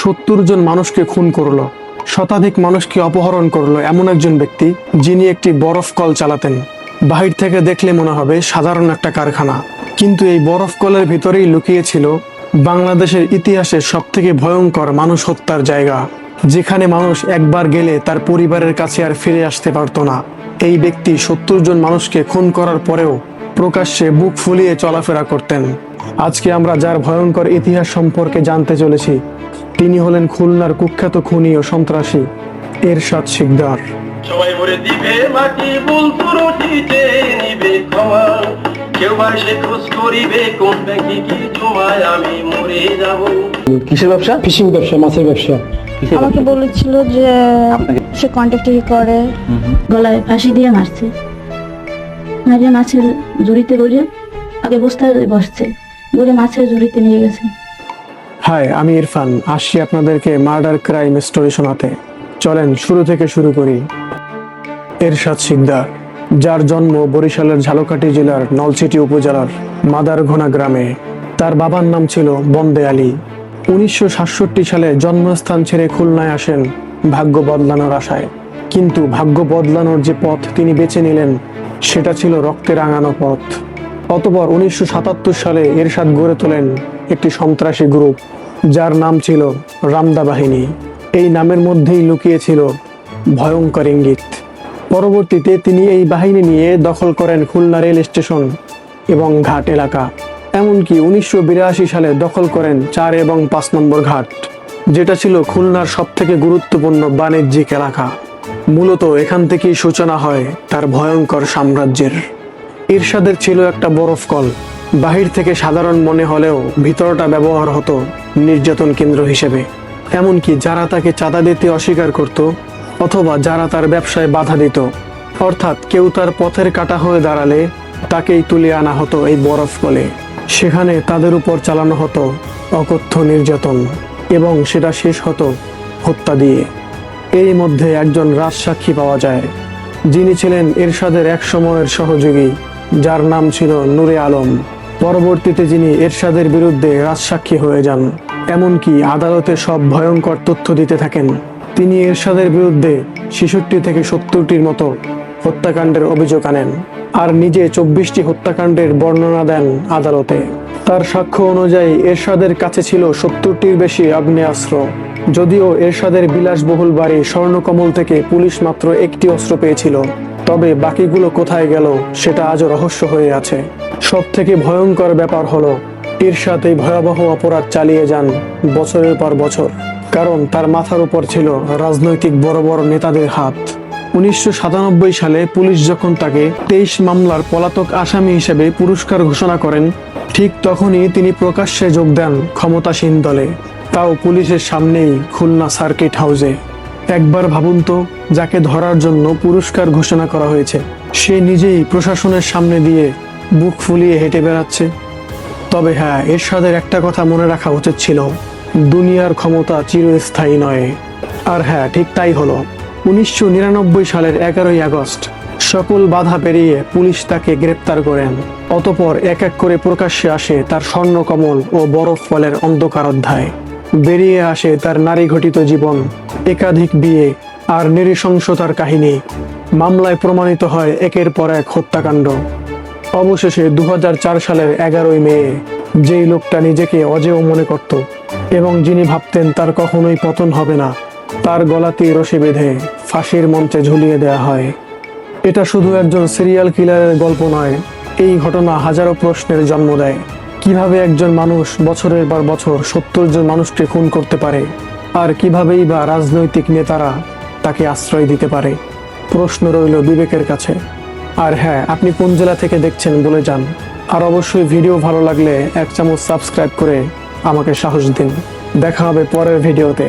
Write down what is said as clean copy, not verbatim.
70 জন মানুষকে খুন করলো, শতাধিক মানুষকে অপহরণ করলো এমন একজন ব্যক্তি যিনি একটি বরফ কল চালাতেন। বাহির থেকে দেখলে মনে হবে সাধারণ একটা কারখানা, কিন্তু এই বরফ কলের ভিতরেই লুকিয়ে ছিল বাংলাদেশের ইতিহাসের সবথেকে ভয়ঙ্কর মানুষ হত্যার জায়গা, যেখানে মানুষ একবার গেলে তার পরিবারের কাছে আর ফিরে আসতে পারত না। এই ব্যক্তি 70 জন মানুষকে খুন করার পরেও প্রকাশ্যে বুক ফুলিয়ে চলাফেরা করতেন। আজকে আমরা যার ভয়ঙ্কর ইতিহাস সম্পর্কে জানতে চলেছি, তিনি হলেন খুলনার কুখ্যাত খুনি ও সন্ত্রাসী এরশাদ শিকদার। সবাই ভরে দিবে মাটি বলতো রটিতে নিবে ক্ষমা, কেউ আসে খোঁজ করিবে কোন ব্যাংকে কি জমায় আমি মরে যাব। কিসের ব্যবসা? ফিশিং ব্যবসা, মাছের ব্যবসা। আমাকে বলেছিল যে সে কন্ট্রাক্টরি করে, গলায় ফাঁসি দিয়ে মারছে, মারিয়ে মাছের জুড়িতে করে আগে বস্তায় বসছে, বলে মাছের জুড়িতে নিয়ে গেছে। হাই, আমি ইরফান, আসছি আপনাদেরকে মার্ডার ক্রাইম স্টোরি শোনাতে। চলেন শুরু থেকে শুরু করি। এরশাদ শিকদার, যার জন্ম বরিশালের ঝালকাঠি জেলার নলছিটি উপজেলার মাদারঘোনা গ্রামে। তার বাবার নাম ছিল বন্দে আলী। 1967 সালে জন্মস্থান ছেড়ে খুলনায় আসেন ভাগ্য বদলানোর আশায়, কিন্তু ভাগ্য বদলানোর যে পথ তিনি বেছে নিলেন সেটা ছিল রক্তে রাঙানো পথ। অতঃপর 1977 সালে এরশাদ গড়ে তোলেন একটি সন্ত্রাসী গ্রুপ, যার নাম ছিল রামদা বাহিনী। এই নামের মধ্যেই লুকিয়ে ছিল ভয়ঙ্কর ইঙ্গিত। পরবর্তীতে তিনি এই বাহিনী নিয়ে দখল করেন খুলনা রেল স্টেশন এবং ঘাট এলাকা। এমনকি 1982 সালে দখল করেন 4 এবং 5 নম্বর ঘাট, যেটা ছিল খুলনার সবথেকে গুরুত্বপূর্ণ বাণিজ্যিক এলাকা। মূলত এখান থেকেই সূচনা হয় তার ভয়ঙ্কর সাম্রাজ্যের। ইরশাদের ছিল একটা বরফ কল, বাহির থেকে সাধারণ মনে হলেও ভিতরটা ব্যবহার হতো নির্যাতন কেন্দ্র হিসেবে। এমনকি যারা তাকে চাঁদা দিতে অস্বীকার করত অথবা যারা তার ব্যবসায় বাধা দিত, অর্থাৎ কেউ তার পথের কাঁটা হয়ে দাঁড়ালে তাকেই তুলে আনা হতো এই বরফ কলে। সেখানে তাদের উপর চালানো হতো অকথ্য নির্যাতন এবং সেটা শেষ হতো হত্যা দিয়ে। এর মধ্যে একজন রাজসাক্ষী পাওয়া যায়, যিনি ছিলেন এরশাদের এক সময়ের সহযোগী, যার নাম ছিল নূরে আলম। পরবর্তীতে যিনি এরশাদের বিরুদ্ধে রাজসাক্ষী হয়ে যান, এমনকি আদালতে সব ভয়ঙ্কর তথ্য দিতে থাকেন। তিনি এরশাদের বিরুদ্ধে 66 থেকে 70টির মতো হত্যাকাণ্ডের অভিযোগ আনেন আর নিজে 24টি হত্যাকাণ্ডের বর্ণনা দেন আদালতে। তার সাক্ষ্য অনুযায়ী এরশাদের কাছে ছিল 70টির বেশি আগ্নেয়াস্ত্র। যদিও এরশাদের বিলাসবহুল বাড়ি স্বর্ণকমল থেকে পুলিশ মাত্র একটি অস্ত্র পেয়েছিল, তবে বাকিগুলো কোথায় গেল সেটা আজও রহস্য হয়ে আছে। সব থেকে ভয়ঙ্কর ব্যাপার হলো এরশাদ এই ভয়াবহ অপরাধ চালিয়ে যান বছরের পর বছর, কারণ তার মাথার উপর ছিল রাজনৈতিক বড় বড় নেতাদের হাত। 1997 সালে পুলিশ যখন তাকে 23 মামলার পলাতক আসামি হিসেবে পুরস্কার ঘোষণা করেন, ঠিক তখনই তিনি প্রকাশ্যে যোগ দেন ক্ষমতাসীন দলে, তাও পুলিশের সামনেই খুলনা সার্কিট হাউসে। একবার ভাবুন তো, যাকে ধরার জন্য পুরস্কার ঘোষণা করা হয়েছে সে নিজেই প্রশাসনের সামনে দিয়ে বুক ফুলিয়ে হেঁটে বেড়াচ্ছে। তবে হ্যাঁ, এরশাদের একটা কথা মনে রাখা উচিত ছিল, দুনিয়ার ক্ষমতা চিরস্থায়ী নয়। আর হ্যাঁ, ঠিক তাই হলো। 1999 সালের 11ই আগস্ট সকল বাধা পেরিয়ে পুলিশ তাকে গ্রেপ্তার করেন। অতঃপর এক এক করে প্রকাশ্যে আসে তার স্বর্ণকমল ও বরফ ফলের অন্ধকার অধ্যায়। বেরিয়ে আসে তার নারী ঘটিত জীবন, একাধিক বিয়ে আর নৃশংসতার কাহিনী। মামলায় প্রমাণিত হয় একের পর এক হত্যাকাণ্ড। অবশেষে 2004 সালের 11ই মে, যেই লোকটা নিজেকে অজেয় মনে করত এবং যিনি ভাবতেন তার কখনোই পতন হবে না, তার গলাতেই রশি বেঁধে ফাঁসির মঞ্চে ঝুলিয়ে দেওয়া হয়। এটা শুধু একজন সিরিয়াল কিলারের গল্প নয়, এই ঘটনা হাজারো প্রশ্নের জন্ম দেয়। কিভাবে একজন মানুষ বছরের পর বছর 70 জন মানুষকে খুন করতে পারে, আর কিভাবেই বা রাজনৈতিক নেতারা তাকে আশ্রয় দিতে পারে? প্রশ্ন রইল বিবেকের কাছে। আর হ্যাঁ, আপনি কোন জেলা থেকে দেখছেন বলে যান। আর অবশ্যই ভিডিও ভালো লাগলে 1 চামচ সাবস্ক্রাইব করে আমাকে সাহস দিন। দেখা হবে পরের ভিডিওতে।